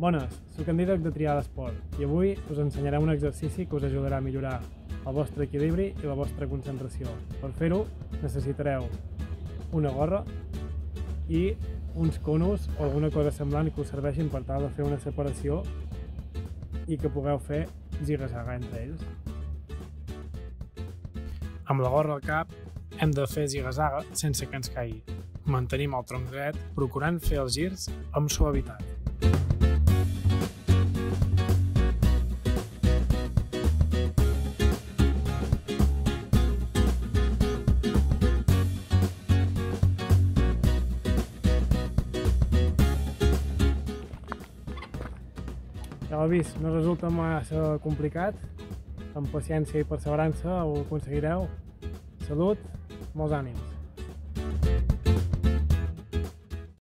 Bones, soc en Dídac de Triar d'Esport i avui us ensenyaré un exercici que us ajudarà a millorar el vostre equilibri i la vostra concentració. Per fer-ho necessitareu una gorra i uns conos o alguna cosa semblant que us serveixin per tal de fer una separació i que pugueu fer ziga-zaga entre ells. Amb la gorra al cap hem de fer ziga-zaga sense que ens caigui. Mantenim el tronc dret procurant fer els girs amb suavitat. Ja ho heu vist, no resulta massa complicat, amb paciència i perseverança ho aconseguireu. Salut, molts ànims!